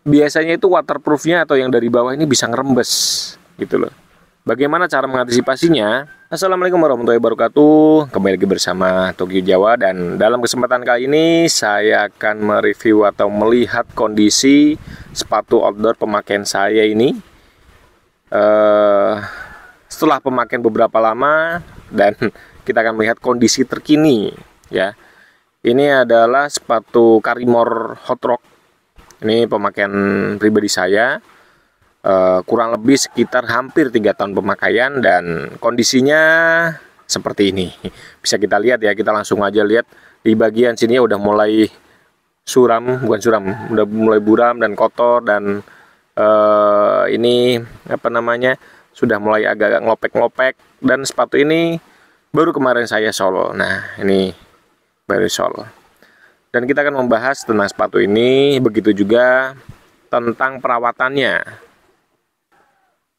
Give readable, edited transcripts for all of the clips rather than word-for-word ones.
biasanya itu waterproofnya atau yang dari bawah ini bisa ngerembes gitu loh. Bagaimana cara mengantisipasinya? Assalamualaikum warahmatullahi wabarakatuh. Kembali lagi bersama Tokyo Jawa, dan dalam kesempatan kali ini saya akan mereview atau melihat kondisi sepatu outdoor pemakaian saya ini setelah pemakaian beberapa lama, dan kita akan melihat kondisi terkini ya. Ini adalah sepatu Karimor Hot Rock. Ini pemakaian pribadi saya. Kurang lebih sekitar hampir 3 tahun pemakaian, dan kondisinya seperti ini. Bisa kita lihat ya, kita langsung aja lihat di bagian sini udah mulai suram, bukan suram, udah mulai buram dan kotor, dan ini apa namanya, sudah mulai agak-agak ngopek-ngopek. Dan sepatu ini baru kemarin saya sol. Nah, ini baru sol. Dan kita akan membahas tentang sepatu ini, begitu juga tentang perawatannya.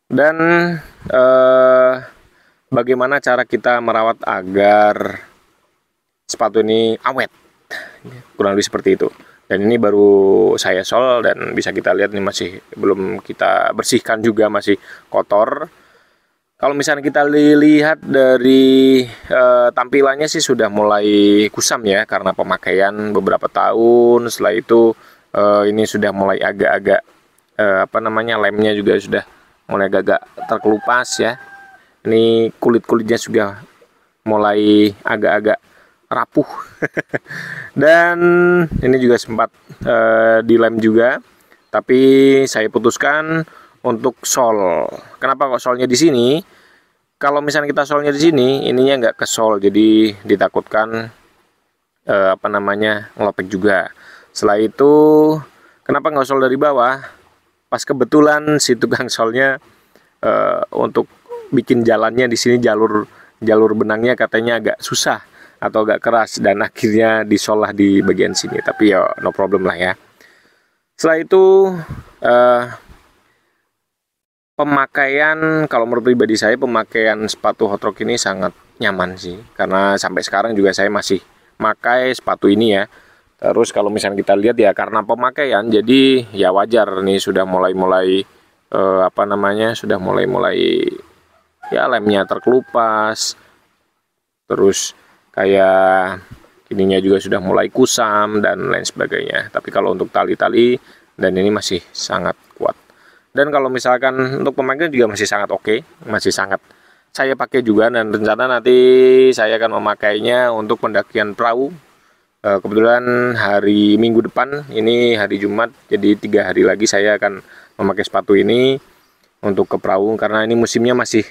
Dan bagaimana cara kita merawat agar sepatu ini awet, kurang lebih seperti itu. Dan ini baru saya sol, dan bisa kita lihat ini masih belum kita bersihkan juga, masih kotor. Kalau misalnya kita lihat dari tampilannya sih sudah mulai kusam ya, karena pemakaian beberapa tahun. Setelah itu ini sudah mulai agak-agak apa namanya, lemnya juga sudah mulai agak terkelupas ya. Ini kulit-kulitnya sudah mulai agak-agak rapuh. Dan ini juga sempat dilem juga, tapi saya putuskan untuk sol. Kenapa kok solnya di sini? Kalau misalnya kita solnya di sini, ininya nggak ke sol, jadi ditakutkan apa namanya, ngelopek juga. Setelah itu, kenapa nggak sol dari bawah? Pas kebetulan si tukang solnya untuk bikin jalannya di sini, jalur benangnya katanya agak susah atau agak keras, dan akhirnya disol lah di bagian sini. Tapi ya no problem lah ya. Setelah itu pemakaian, kalau menurut pribadi saya, pemakaian sepatu Hot Rock ini sangat nyaman sih, karena sampai sekarang juga saya masih pakai sepatu ini ya. Terus kalau misalnya kita lihat ya, karena pemakaian jadi ya wajar nih sudah mulai apa namanya, sudah mulai ya lemnya terkelupas. Terus kayak ininya juga sudah mulai kusam dan lain sebagainya. Tapi kalau untuk tali-tali dan ini masih sangat kuat. Dan kalau misalkan untuk pemakaian juga masih sangat oke, masih sangat saya pakai juga, dan rencana nanti saya akan memakainya untuk pendakian perahu. Kebetulan hari Minggu depan, ini hari Jumat, jadi 3 hari lagi saya akan memakai sepatu ini untuk ke perahu, karena ini musimnya masih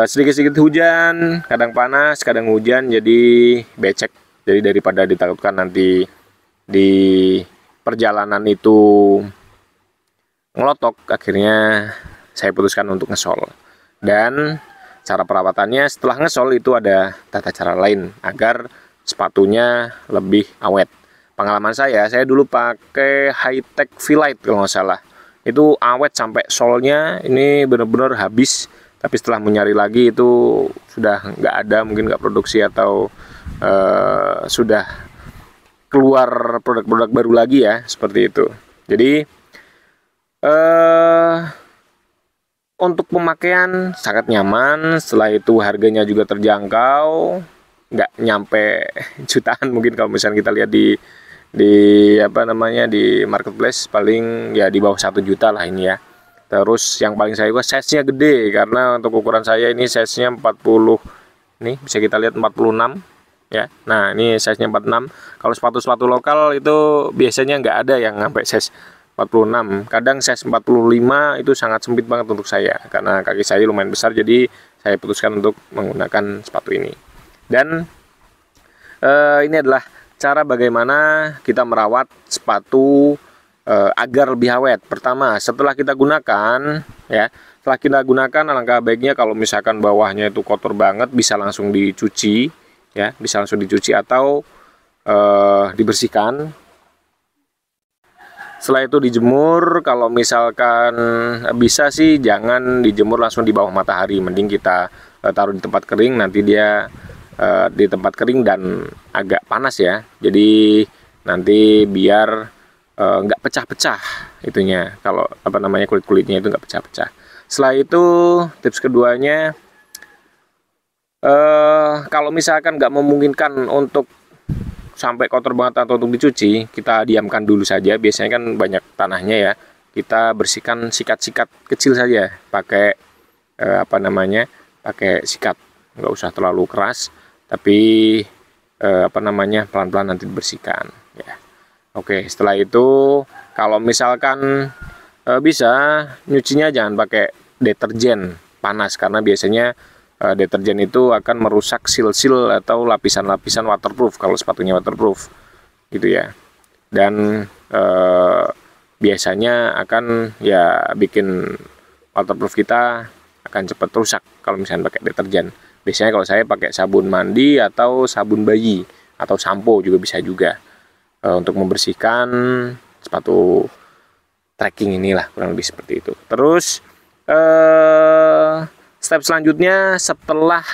sedikit-sedikit hujan, kadang panas, kadang hujan, jadi becek. Jadi daripada ditakutkan nanti di perjalanan itu ngelotok, akhirnya saya putuskan untuk ngesol. Dan cara perawatannya setelah ngesol itu ada tata cara lain agar sepatunya lebih awet. Pengalaman saya dulu pakai High-Tech V-Lite kalau nggak salah. Itu awet sampai solnya ini benar-benar habis. Tapi setelah mencari lagi itu sudah nggak ada, mungkin nggak produksi atau sudah keluar produk-produk baru lagi ya, seperti itu. Jadi untuk pemakaian sangat nyaman. Setelah itu harganya juga terjangkau, nggak nyampe jutaan mungkin kalau misalnya kita lihat di apa namanya, di marketplace, paling ya di bawah 1 juta lah ini ya. Terus yang paling saya size-nya gede, karena untuk ukuran saya ini size-nya 40, nih bisa kita lihat 46 ya. Nah ini size-nya 46. Kalau sepatu-sepatu lokal itu biasanya nggak ada yang sampai size 46, kadang size 45 itu sangat sempit banget untuk saya, karena kaki saya lumayan besar, jadi saya putuskan untuk menggunakan sepatu ini. Dan ini adalah cara bagaimana kita merawat sepatu agar lebih awet. Pertama, setelah kita gunakan ya, setelah kita gunakan, alangkah baiknya kalau misalkan bawahnya itu kotor banget, bisa langsung dicuci ya, bisa langsung dicuci atau dibersihkan. Setelah itu dijemur. Kalau misalkan bisa sih jangan dijemur langsung di bawah matahari, mending kita taruh di tempat kering. Nanti dia di tempat kering dan agak panas ya, jadi nanti biar nggak pecah-pecah itunya, kalau apa namanya, kulit-kulitnya itu nggak pecah-pecah. Setelah itu tips keduanya, kalau misalkan nggak memungkinkan untuk sampai kotor banget atau untuk dicuci, kita diamkan dulu saja. Biasanya kan banyak tanahnya ya, kita bersihkan sikat-sikat kecil saja pakai apa namanya, pakai sikat, nggak usah terlalu keras, tapi apa namanya, pelan-pelan nanti dibersihkan ya. Oke, setelah itu kalau misalkan bisa nyucinya jangan pakai deterjen panas, karena biasanya deterjen itu akan merusak sil-sil atau lapisan-lapisan waterproof kalau sepatunya waterproof gitu ya. Dan biasanya akan ya bikin waterproof kita akan cepat rusak kalau misalnya pakai deterjen. Biasanya kalau saya pakai sabun mandi atau sabun bayi atau sampo juga bisa juga untuk membersihkan sepatu trekking inilah, kurang lebih seperti itu. Terus step selanjutnya setelah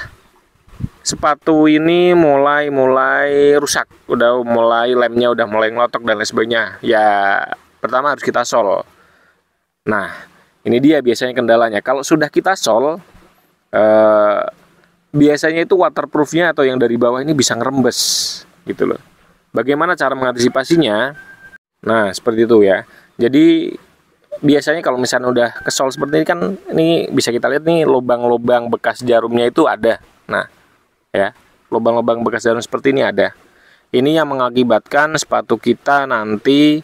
sepatu ini mulai rusak, udah mulai lemnya udah mulai ngelotok dan lain sebagainya, ya pertama harus kita sol. Nah, ini dia biasanya kendalanya. Kalau sudah kita sol, biasanya itu waterproofnya atau yang dari bawah ini bisa ngerembes gitu loh. Bagaimana cara mengantisipasinya? Nah, seperti itu ya. Jadi biasanya kalau misalnya udah kesol seperti ini kan, ini bisa kita lihat nih lubang-lubang bekas jarumnya itu ada. Nah, ya, lubang-lubang bekas jarum seperti ini ada. Ini yang mengakibatkan sepatu kita nanti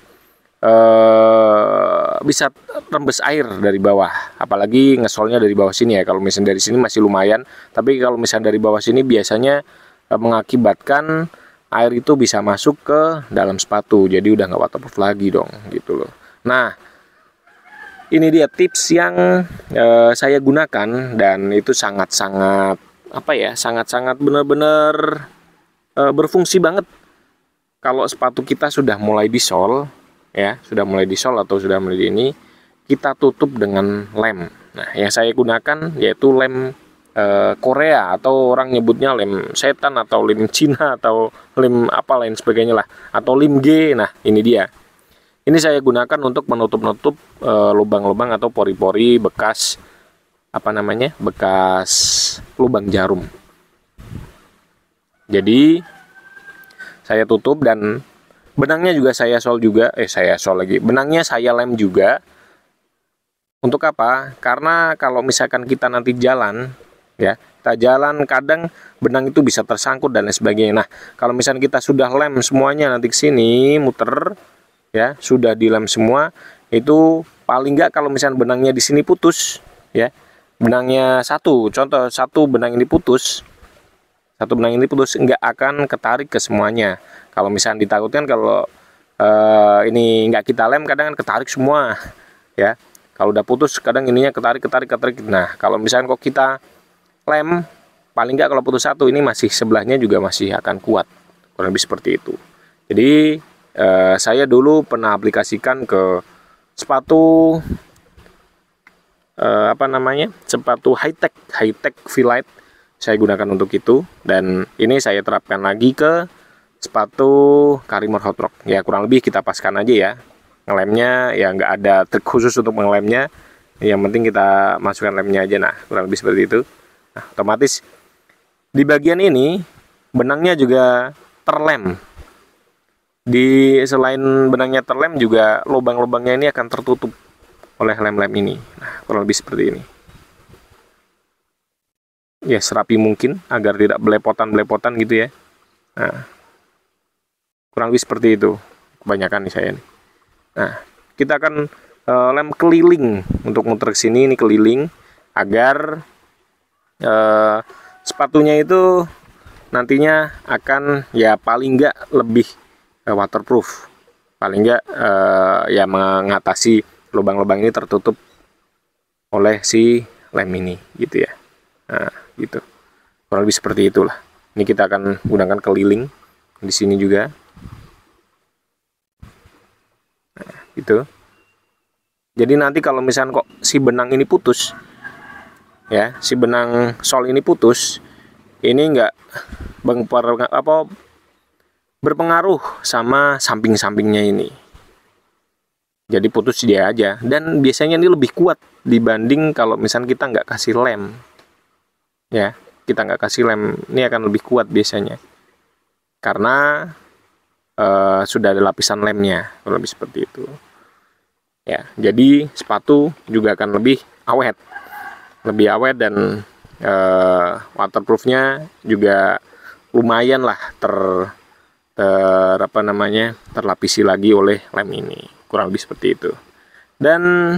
bisa rembes air dari bawah. Apalagi ngesolnya dari bawah sini ya. Kalau misalnya dari sini masih lumayan, tapi kalau misalnya dari bawah sini biasanya mengakibatkan air itu bisa masuk ke dalam sepatu. Jadi udah nggak waterproof lagi dong, gitu loh. Nah, ini dia tips yang saya gunakan dan itu sangat-sangat apa ya, sangat-sangat benar-benar berfungsi banget. Kalau sepatu kita sudah mulai disol ya, sudah mulai disol atau sudah mulai ini, kita tutup dengan lem. Nah, yang saya gunakan yaitu lem Korea, atau orang nyebutnya lem setan atau lem Cina atau lem apa lain sebagainya lah, atau lem G. Nah, ini dia. Ini saya gunakan untuk menutup-nutup lubang-lubang atau pori-pori bekas apa namanya, bekas lubang jarum. Jadi saya tutup dan benangnya juga saya sol juga, benangnya saya lem juga. Untuk apa? Karena kalau misalkan kita nanti jalan ya, kita jalan kadang benang itu bisa tersangkut dan lain sebagainya. Nah, kalau misalnya kita sudah lem semuanya nanti ke sini muter ya, sudah dilem semua, itu paling nggak kalau misalnya benangnya di sini putus ya, benangnya contoh satu benang ini putus, nggak akan ketarik ke semuanya. Kalau misalnya ditakutkan kalau ini nggak kita lem, kadang kan ketarik semua ya. Kalau udah putus kadang ininya ketarik. Nah, kalau misalnya kok kita lem, paling nggak kalau putus satu ini masih sebelahnya juga masih akan kuat, kurang lebih seperti itu. Jadi saya dulu pernah aplikasikan ke sepatu apa namanya, sepatu high tech V-Lite, saya gunakan untuk itu, dan ini saya terapkan lagi ke sepatu Karrimor Hot Rock. Ya kurang lebih kita paskan aja ya, ngelemnya ya nggak ada trik khusus untuk mengelemnya, yang penting kita masukkan lemnya aja. Nah, kurang lebih seperti itu. Nah, otomatis di bagian ini benangnya juga terlem. Selain benangnya terlem juga lubang-lubangnya ini akan tertutup oleh lem-lem ini. Nah, kurang lebih seperti ini. Ya, serapi mungkin agar tidak belepotan gitu ya. Nah, kurang lebih seperti itu kebanyakan nih saya nih. Nah, kita akan lem keliling untuk muter ke sini, ini keliling agar sepatunya itu nantinya akan ya paling nggak lebih waterproof, paling nggak ya mengatasi lubang-lubang ini tertutup oleh si lem ini gitu ya. Nah, gitu kurang lebih seperti itulah. Ini kita akan gunakan keliling di sini juga. Nah, gitu. Jadi nanti kalau misalnya kok si benang ini putus ya, si benang sol ini putus, ini enggak berpengaruh sama samping-sampingnya ini. jadi putus dia aja. Dan biasanya ini lebih kuat dibanding kalau misalnya kita nggak kasih lem, ya, kita nggak kasih lem, ini akan lebih kuat biasanya karena sudah ada lapisan lemnya, lebih seperti itu ya. Jadi sepatu juga akan lebih awet dan waterproofnya juga lumayan lah terlapisi lagi oleh lem ini, kurang lebih seperti itu. Dan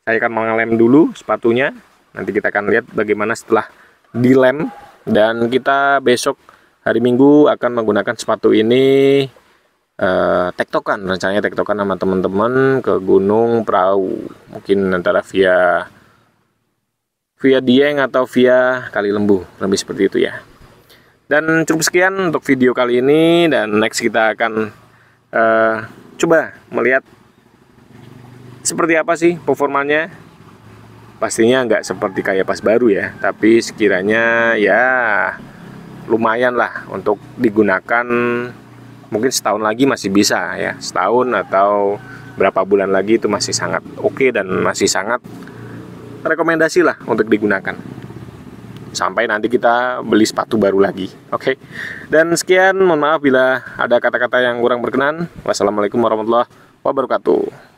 saya akan mengelem dulu sepatunya, nanti kita akan lihat bagaimana setelah dilem. Dan kita besok hari Minggu akan menggunakan sepatu ini tektokan, rencananya tektokan sama teman-teman ke Gunung Prau, mungkin antara via Dieng atau via Kali Lembu, lebih seperti itu ya. Dan cukup sekian untuk video kali ini, dan next kita akan coba melihat seperti apa sih performanya. Pastinya nggak seperti kayak pas baru ya, tapi sekiranya ya lumayan lah untuk digunakan. Mungkin setahun lagi masih bisa ya, setahun atau berapa bulan lagi itu masih sangat oke dan masih sangat rekomendasi lah untuk digunakan sampai nanti kita beli sepatu baru lagi. Oke. Dan sekian, mohon maaf bila ada kata-kata yang kurang berkenan. Wassalamualaikum warahmatullahi wabarakatuh.